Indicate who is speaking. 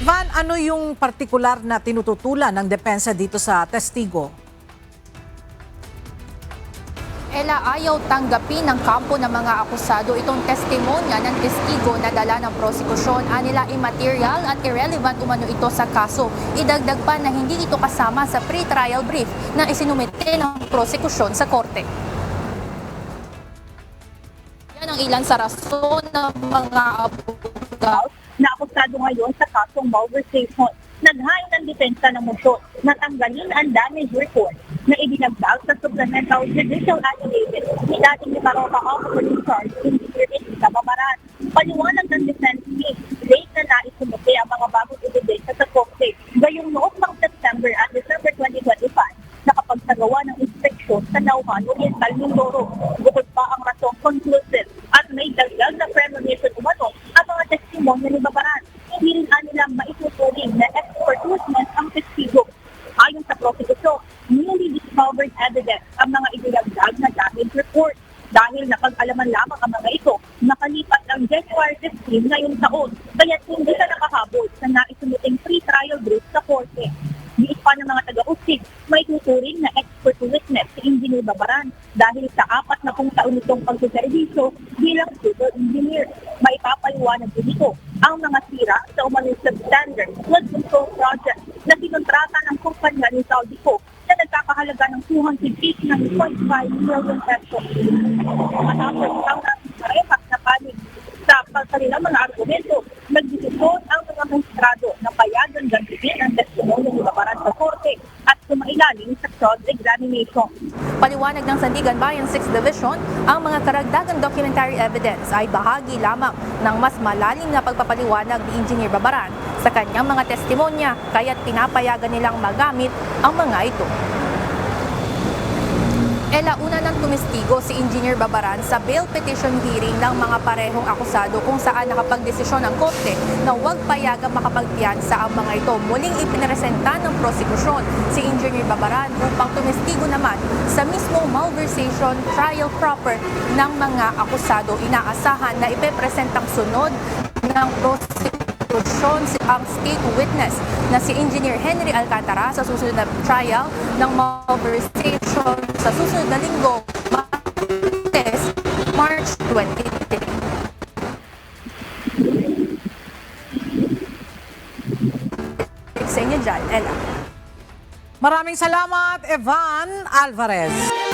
Speaker 1: Van, ano yung partikular na tinututulan ng depensa dito sa testigo?
Speaker 2: Ela, ayaw tanggapin ng kampo ng mga akusado itong testimonya ng testigo na dala ng prosekusyon. Anila immaterial at irrelevant umano ito sa kaso. Idagdag pa na hindi ito kasama sa pre-trial brief na isinumite ng prosekusyon sa korte. Yan ang ilan sa rason ng mga abogado
Speaker 3: na akusado ngayon sa kasong malversation. Naghain ng depensa ng motion na tanggalin ang damage report na ibinagdag sa supplemental judicial affidavit ni dating Micaropa Officer in Charge Engineer Elisa Babaran. Paliwanag ng defense team, late na naisumite ang mga bagong ebidensya sa korte. Gayong noong pang September at December 2025, nakapagsagawa ng inspeksyon sa Nauhan Oriental Mindoro. Bukod pa ang rasong conclusive at may dagdag na premonition umano ang mga testimonya ni Babaran. Hindi rin nilang maituturing na expert witness ang testigo. Ayon sa prosecution, newly discovered evidence ang mga ibinagdag na damage report. Dahil napag-alaman lamang ang mga ito, nakalipat ang January 15 ngayong taon, kaya hindi na nakahabol sa naisumuting pre-trial brief sa korte. Diis pa ng mga taga-usig, may tuturing na expert witness si Engineer Babaran dahil sa 40 taon nitong pagsiservisyo bilang civil engineer. May papaliwanag din ito ang mga sira sa umaning substandard flood control project na sinontrata ng kumpanya ni Saldico na nagkakahalaga ng 289.5 million pesos. Matapos ang parehas na panig sa kanilang mga argumento, nagdesisyon ang mga magistrado na payagan gantiin ang testimonya ni Babaran sa korte at sumailalim sa cross-examination.
Speaker 2: Paliwanag ng Sandigan Bayan 6th Division, ang mga karagdagang documentary evidence ay bahagi lamang ng mas malalim na pagpapaliwanag ni Engineer Babaran sa kanyang mga testimonya, kaya't pinapayagan nilang magamit ang mga ito. Ela, una nang tumestigo si Engineer Babaran sa bail petition hearing ng mga parehong akusado kung saan nakapagdesisyon ng korte na huwag payagang makapagpiyansa ang mga ito. Muling ipinresenta ng prosekusyon si Engineer Babaran upang tumestigo naman sa mismong malversation trial proper ng mga akusado. Inaasahan na ipepresentang sunod ng prosekusyon ang state witness na si Engineer Henry Alcantara sa susunod na trial ng malversation sa susunod na linggo, March 23. Sa inyo dyan, Ella.
Speaker 1: Maraming salamat, Evan Alvarez.